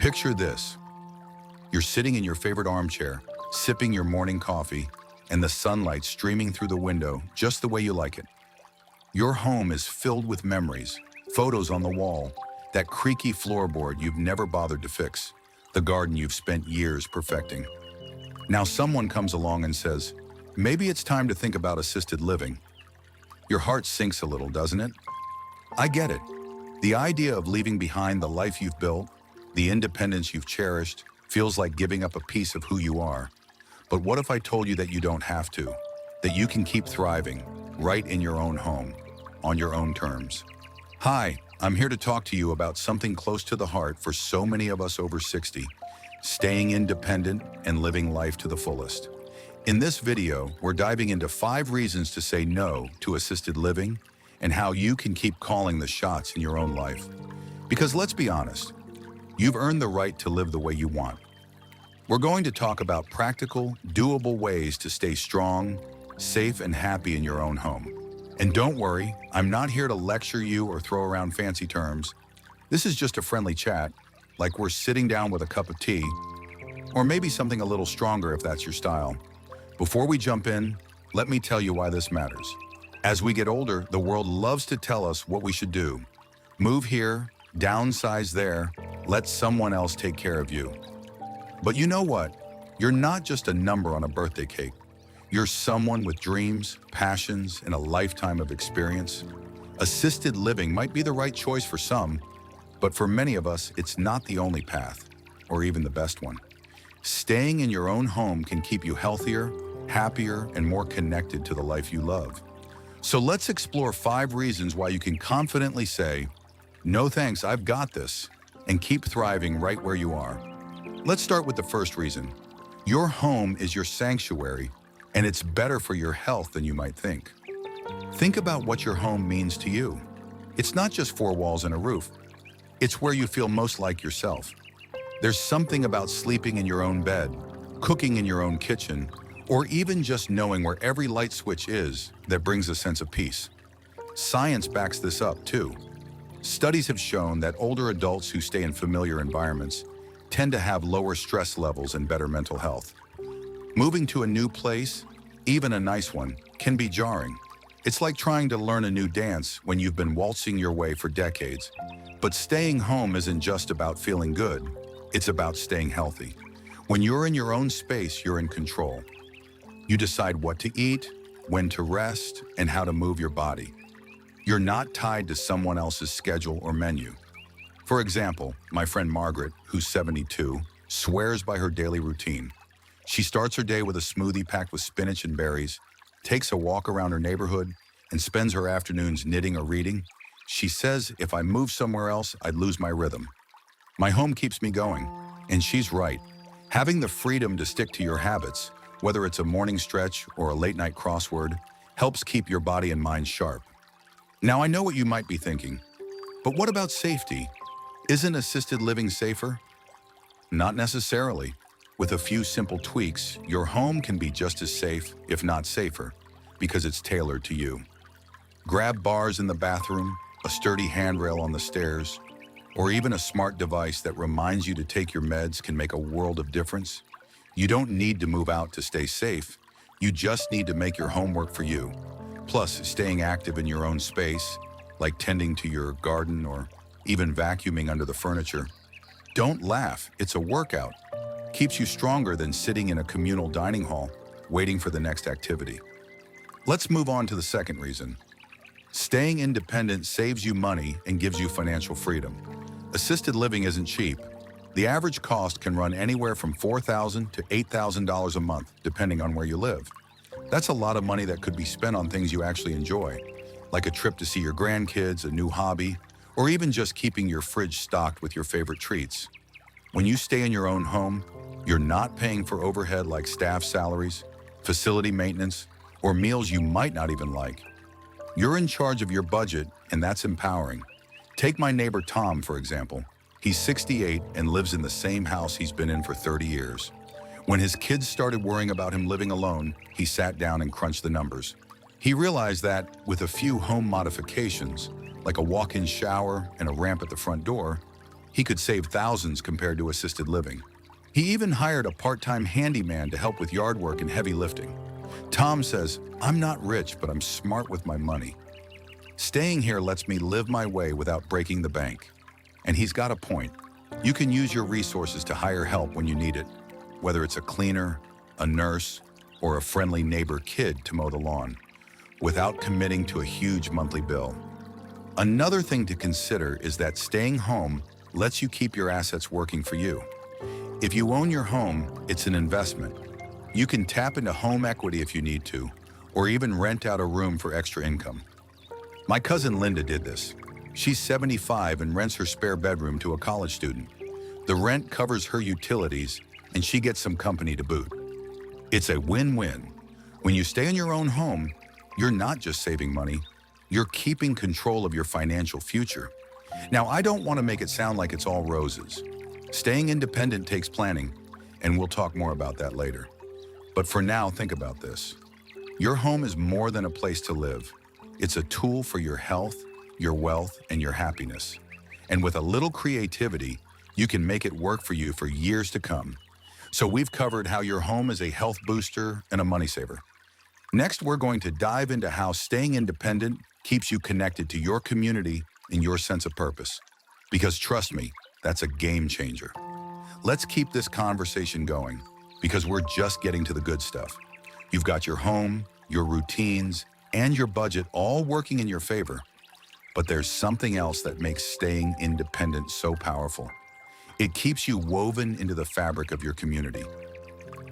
Picture this. You're sitting in your favorite armchair, sipping your morning coffee, and the sunlight streaming through the window just the way you like it. Your home is filled with memories, photos on the wall, that creaky floorboard you've never bothered to fix, the garden you've spent years perfecting. Now someone comes along and says, maybe it's time to think about assisted living. Your heart sinks a little, doesn't it? I get it. The idea of leaving behind the life you've built, the independence you've cherished, feels like giving up a piece of who you are. But what if I told you that you don't have to, that you can keep thriving right in your own home, on your own terms? Hi, I'm here to talk to you about something close to the heart for so many of us over 60, staying independent and living life to the fullest. In this video, we're diving into 5 reasons to say no to assisted living and how you can keep calling the shots in your own life. Because let's be honest, you've earned the right to live the way you want. We're going to talk about practical, doable ways to stay strong, safe, and happy in your own home. And don't worry, I'm not here to lecture you or throw around fancy terms. This is just a friendly chat, like we're sitting down with a cup of tea, or maybe something a little stronger if that's your style. Before we jump in, let me tell you why this matters. As we get older, the world loves to tell us what we should do. Move here, downsize there, let someone else take care of you. But you know what? You're not just a number on a birthday cake. You're someone with dreams, passions, and a lifetime of experience. Assisted living might be the right choice for some, but for many of us, it's not the only path, or even the best one. Staying in your own home can keep you healthier, happier, and more connected to the life you love. So let's explore 5 reasons why you can confidently say, no thanks, I've got this, and keep thriving right where you are. Let's start with the first reason. Your home is your sanctuary, and it's better for your health than you might think. Think about what your home means to you. It's not just 4 walls and a roof. It's where you feel most like yourself. There's something about sleeping in your own bed, cooking in your own kitchen, or even just knowing where every light switch is that brings a sense of peace. Science backs this up too. Studies have shown that older adults who stay in familiar environments tend to have lower stress levels and better mental health. Moving to a new place, even a nice one, can be jarring. It's like trying to learn a new dance when you've been waltzing your way for decades. But staying home isn't just about feeling good, it's about staying healthy. When you're in your own space, you're in control. You decide what to eat, when to rest, and how to move your body. You're not tied to someone else's schedule or menu. For example, my friend Margaret, who's 72, swears by her daily routine. She starts her day with a smoothie packed with spinach and berries, takes a walk around her neighborhood, and spends her afternoons knitting or reading. She says, if I moved somewhere else, I'd lose my rhythm. My home keeps me going, and she's right. Having the freedom to stick to your habits, whether it's a morning stretch or a late-night crossword, helps keep your body and mind sharp. Now, I know what you might be thinking, but what about safety? Isn't assisted living safer? Not necessarily. With a few simple tweaks, your home can be just as safe, if not safer, because it's tailored to you. Grab bars in the bathroom, a sturdy handrail on the stairs, or even a smart device that reminds you to take your meds can make a world of difference. You don't need to move out to stay safe. You just need to make your home work for you. Plus, staying active in your own space, like tending to your garden or even vacuuming under the furniture. Don't laugh, it's a workout. Keeps you stronger than sitting in a communal dining hall, waiting for the next activity. Let's move on to the second reason. Staying independent saves you money and gives you financial freedom. Assisted living isn't cheap. The average cost can run anywhere from $4,000 to $8,000 a month, depending on where you live. That's a lot of money that could be spent on things you actually enjoy, like a trip to see your grandkids, a new hobby, or even just keeping your fridge stocked with your favorite treats. When you stay in your own home, you're not paying for overhead like staff salaries, facility maintenance, or meals you might not even like. You're in charge of your budget, and that's empowering. Take my neighbor Tom, for example. He's 68 and lives in the same house he's been in for 30 years. When his kids started worrying about him living alone, he sat down and crunched the numbers. He realized that, with a few home modifications, like a walk-in shower and a ramp at the front door, He could save thousands compared to assisted living. He even hired a part-time handyman to help with yard work and heavy lifting. Tom says, "I'm not rich, but I'm smart with my money. Staying here lets me live my way without breaking the bank." And he's got a point. You can use your resources to hire help when you need it, whether it's a cleaner, a nurse, or a friendly neighbor kid to mow the lawn, without committing to a huge monthly bill. Another thing to consider is that staying home lets you keep your assets working for you. If you own your home, it's an investment. You can tap into home equity if you need to, or even rent out a room for extra income. My cousin Linda did this. She's 75 and rents her spare bedroom to a college student. The rent covers her utilities, and she gets some company to boot. It's a win-win. When you stay in your own home, you're not just saving money, you're keeping control of your financial future. Now, I don't want to make it sound like it's all roses. Staying independent takes planning, and we'll talk more about that later. But for now, think about this. Your home is more than a place to live. It's a tool for your health, your wealth, and your happiness. And with a little creativity, you can make it work for you for years to come. So we've covered how your home is a health booster and a money saver. Next, we're going to dive into how staying independent keeps you connected to your community and your sense of purpose. Because trust me, that's a game changer. Let's keep this conversation going, because we're just getting to the good stuff. You've got your home, your routines, and your budget all working in your favor. But there's something else that makes staying independent so powerful. It keeps you woven into the fabric of your community.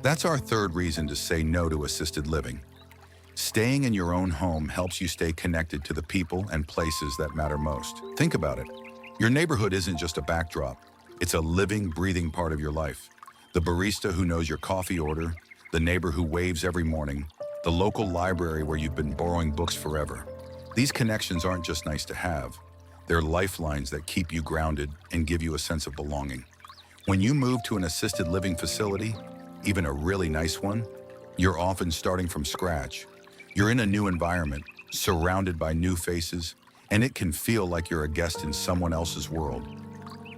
That's our third reason to say no to assisted living. Staying in your own home helps you stay connected to the people and places that matter most. Think about it. Your neighborhood isn't just a backdrop. It's a living, breathing part of your life. The barista who knows your coffee order, the neighbor who waves every morning, the local library where you've been borrowing books forever. These connections aren't just nice to have. They're lifelines that keep you grounded and give you a sense of belonging. When you move to an assisted living facility, even a really nice one, you're often starting from scratch. You're in a new environment, surrounded by new faces, and it can feel like you're a guest in someone else's world.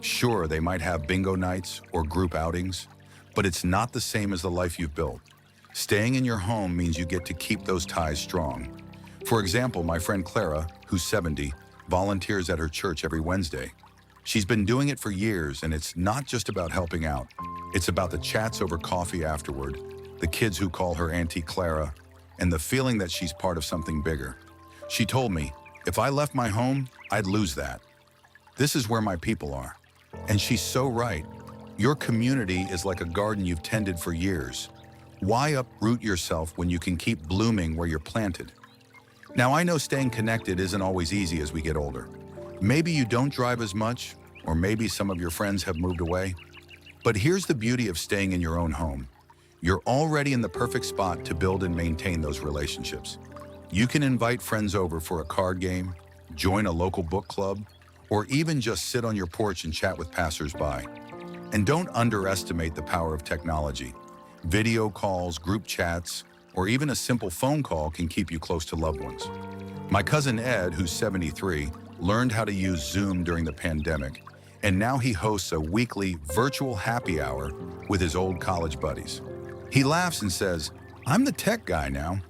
Sure, they might have bingo nights or group outings, but it's not the same as the life you've built. Staying in your home means you get to keep those ties strong. For example, my friend Clara, who's 70, volunteers at her church every Wednesday. She's been doing it for years, and it's not just about helping out. It's about the chats over coffee afterward, the kids who call her Auntie Clara, and the feeling that she's part of something bigger. She told me, if I left my home, I'd lose that. This is where my people are. And she's so right. Your community is like a garden you've tended for years. Why uproot yourself when you can keep blooming where you're planted? Now, I know staying connected isn't always easy as we get older. Maybe you don't drive as much, or maybe some of your friends have moved away. But here's the beauty of staying in your own home. You're already in the perfect spot to build and maintain those relationships. You can invite friends over for a card game, join a local book club, or even just sit on your porch and chat with passersby. And don't underestimate the power of technology. Video calls, group chats, or even a simple phone call can keep you close to loved ones. My cousin Ed, who's 73, learned how to use Zoom during the pandemic, and now he hosts a weekly virtual happy hour with his old college buddies. He laughs and says, "I'm the tech guy now."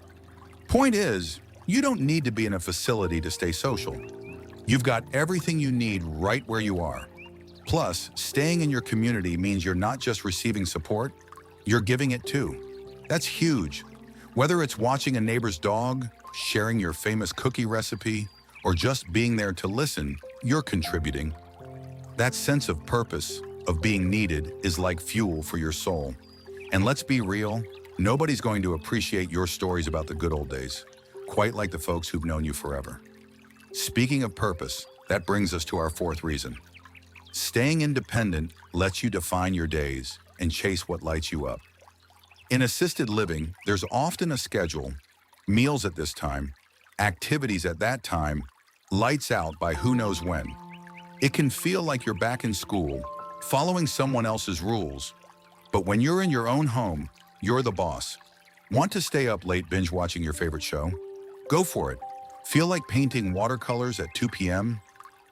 Point is, you don't need to be in a facility to stay social. You've got everything you need right where you are. Plus, staying in your community means you're not just receiving support, you're giving it too. That's huge. Whether it's watching a neighbor's dog, sharing your famous cookie recipe, or just being there to listen, you're contributing. That sense of purpose, of being needed, is like fuel for your soul. And let's be real, nobody's going to appreciate your stories about the good old days, quite like the folks who've known you forever. Speaking of purpose, that brings us to our fourth reason. Staying independent lets you define your days and chase what lights you up. In assisted living, there's often a schedule, meals at this time, activities at that time, lights out by who knows when. It can feel like you're back in school, following someone else's rules. But when you're in your own home, you're the boss. Want to stay up late binge watching your favorite show? Go for it. Feel like painting watercolors at 2 p.m.?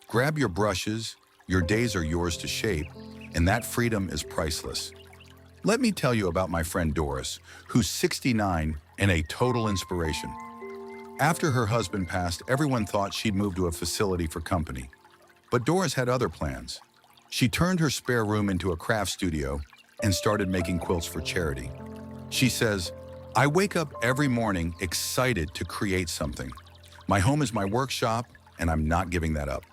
Grab your brushes, Your days are yours to shape, and that freedom is priceless. Let me tell you about my friend Doris, who's 69 and a total inspiration. After her husband passed, everyone thought she'd move to a facility for company. But Doris had other plans. She turned her spare room into a craft studio and started making quilts for charity. She says, "I wake up every morning excited to create something. My home is my workshop, and I'm not giving that up."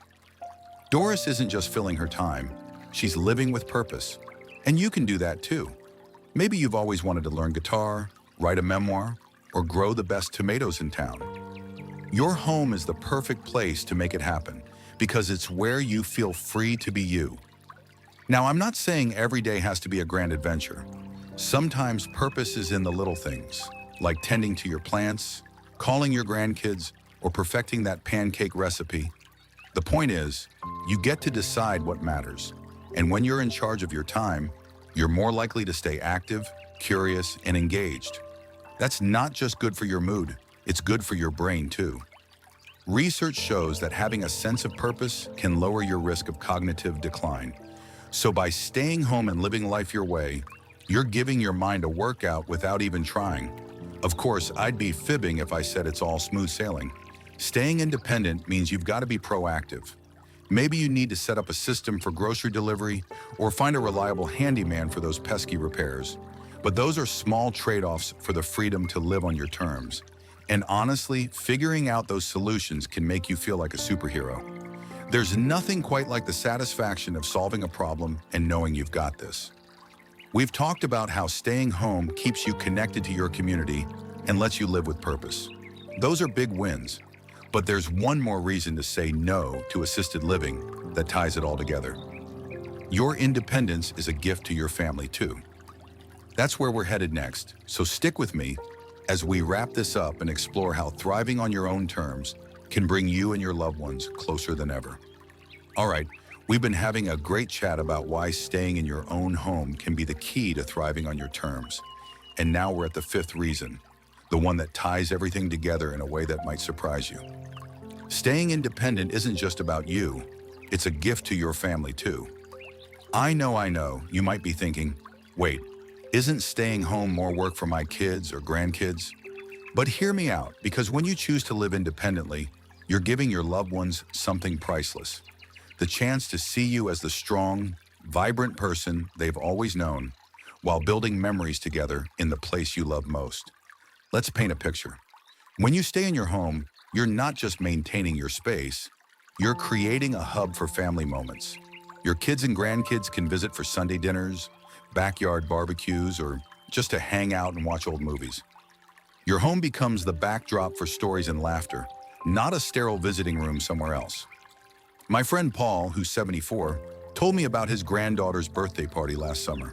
Doris isn't just filling her time, she's living with purpose. And you can do that too. Maybe you've always wanted to learn guitar, write a memoir, or grow the best tomatoes in town. Your home is the perfect place to make it happen because it's where you feel free to be you. Now, I'm not saying every day has to be a grand adventure. Sometimes purpose is in the little things, like tending to your plants, calling your grandkids, or perfecting that pancake recipe. The point is, you get to decide what matters. And when you're in charge of your time, you're more likely to stay active, curious, and engaged. That's not just good for your mood, it's good for your brain too. Research shows that having a sense of purpose can lower your risk of cognitive decline. So by staying home and living life your way, you're giving your mind a workout without even trying. Of course, I'd be fibbing if I said it's all smooth sailing. Staying independent means you've got to be proactive. Maybe you need to set up a system for grocery delivery or find a reliable handyman for those pesky repairs. But those are small trade-offs for the freedom to live on your terms. And honestly, figuring out those solutions can make you feel like a superhero. There's nothing quite like the satisfaction of solving a problem and knowing you've got this. We've talked about how staying home keeps you connected to your community and lets you live with purpose. Those are big wins. But there's one more reason to say no to assisted living that ties it all together. Your independence is a gift to your family too. That's where we're headed next, so stick with me as we wrap this up and explore how thriving on your own terms can bring you and your loved ones closer than ever. All right, we've been having a great chat about why staying in your own home can be the key to thriving on your terms. And now we're at the fifth reason, the one that ties everything together in a way that might surprise you. Staying independent isn't just about you, it's a gift to your family too. I know, you might be thinking, wait, isn't staying home more work for my kids or grandkids? But hear me out, because when you choose to live independently, you're giving your loved ones something priceless. The chance to see you as the strong, vibrant person they've always known, while building memories together in the place you love most. Let's paint a picture. When you stay in your home, you're not just maintaining your space, you're creating a hub for family moments. Your kids and grandkids can visit for Sunday dinners, backyard barbecues, or just to hang out and watch old movies. Your home becomes the backdrop for stories and laughter, not a sterile visiting room somewhere else. My friend Paul, who's 74, told me about his granddaughter's birthday party last summer.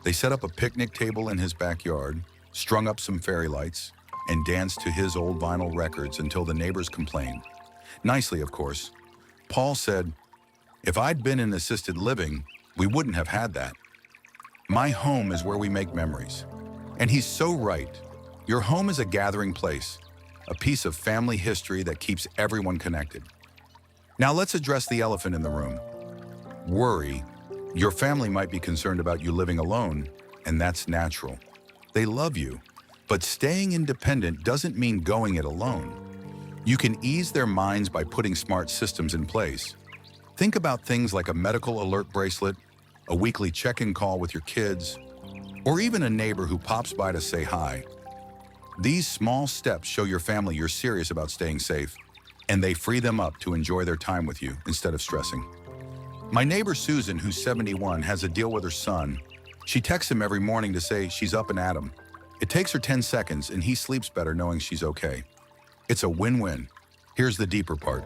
They set up a picnic table in his backyard, strung up some fairy lights, and danced to his old vinyl records until the neighbors complained. Nicely, of course. Paul said, "If I'd been in assisted living, we wouldn't have had that. My home is where we make memories." And he's so right. Your home is a gathering place, a piece of family history that keeps everyone connected. Now let's address the elephant in the room. Worry. Your family might be concerned about you living alone, and that's natural. They love you, but staying independent doesn't mean going it alone. You can ease their minds by putting smart systems in place. Think about things like a medical alert bracelet, a weekly check-in call with your kids, or even a neighbor who pops by to say hi. These small steps show your family you're serious about staying safe, and they free them up to enjoy their time with you instead of stressing. My neighbor Susan, who's 71, has a deal with her son. She texts him every morning to say she's up and at him. It takes her 10 seconds, and he sleeps better knowing she's okay. It's a win-win. Here's the deeper part.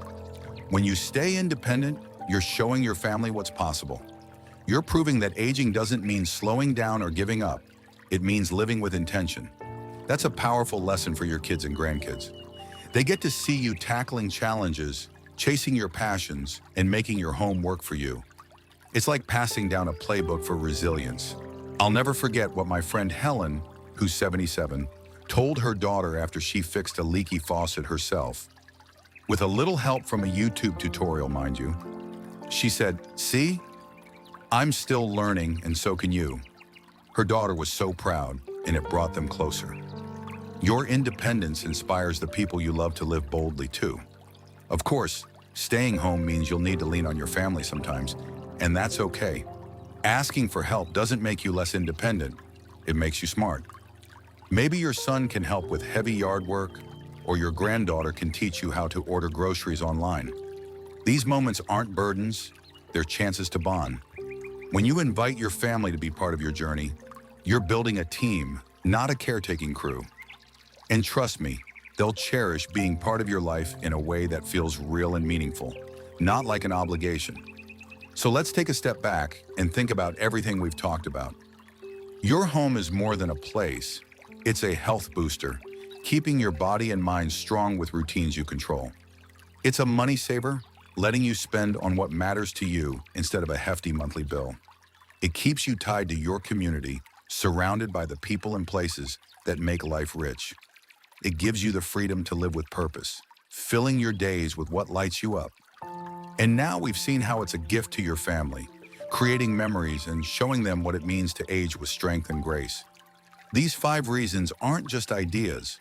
When you stay independent, you're showing your family what's possible. You're proving that aging doesn't mean slowing down or giving up. It means living with intention. That's a powerful lesson for your kids and grandkids. They get to see you tackling challenges, chasing your passions, and making your home work for you. It's like passing down a playbook for resilience. I'll never forget what my friend Helen, who's 77, told her daughter after she fixed a leaky faucet herself. With a little help from a YouTube tutorial, mind you. She said, "See, I'm still learning and so can you." Her daughter was so proud, and it brought them closer. Your independence inspires the people you love to live boldly too. Of course, staying home means you'll need to lean on your family sometimes, and that's okay. Asking for help doesn't make you less independent, it makes you smart. Maybe your son can help with heavy yard work, or your granddaughter can teach you how to order groceries online. These moments aren't burdens, they're chances to bond. When you invite your family to be part of your journey, you're building a team, not a caretaking crew. And trust me, they'll cherish being part of your life in a way that feels real and meaningful, not like an obligation. So let's take a step back and think about everything we've talked about. Your home is more than a place, it's a health booster, keeping your body and mind strong with routines you control. It's a money saver, letting you spend on what matters to you instead of a hefty monthly bill. It keeps you tied to your community, surrounded by the people and places that make life rich. It gives you the freedom to live with purpose, filling your days with what lights you up. And now we've seen how it's a gift to your family, creating memories and showing them what it means to age with strength and grace. These 5 reasons aren't just ideas,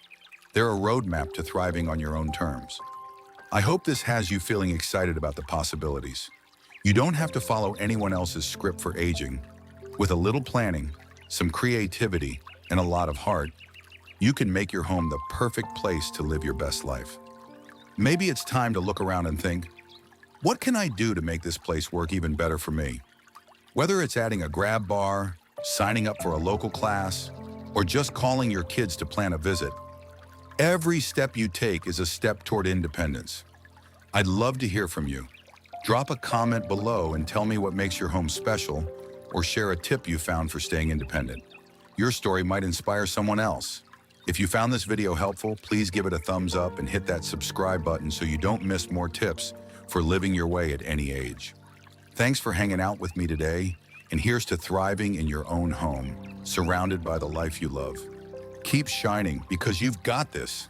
they're a roadmap to thriving on your own terms. I hope this has you feeling excited about the possibilities. You don't have to follow anyone else's script for aging. With a little planning, some creativity, and a lot of heart, you can make your home the perfect place to live your best life. Maybe it's time to look around and think, what can I do to make this place work even better for me? Whether it's adding a grab bar, signing up for a local class, or just calling your kids to plan a visit, every step you take is a step toward independence. I'd love to hear from you. Drop a comment below and tell me what makes your home special, or share a tip you found for staying independent. Your story might inspire someone else. If you found this video helpful, please give it a thumbs up and hit that subscribe button so you don't miss more tips for living your way at any age. Thanks for hanging out with me today, and here's to thriving in your own home, surrounded by the life you love. Keep shining because you've got this.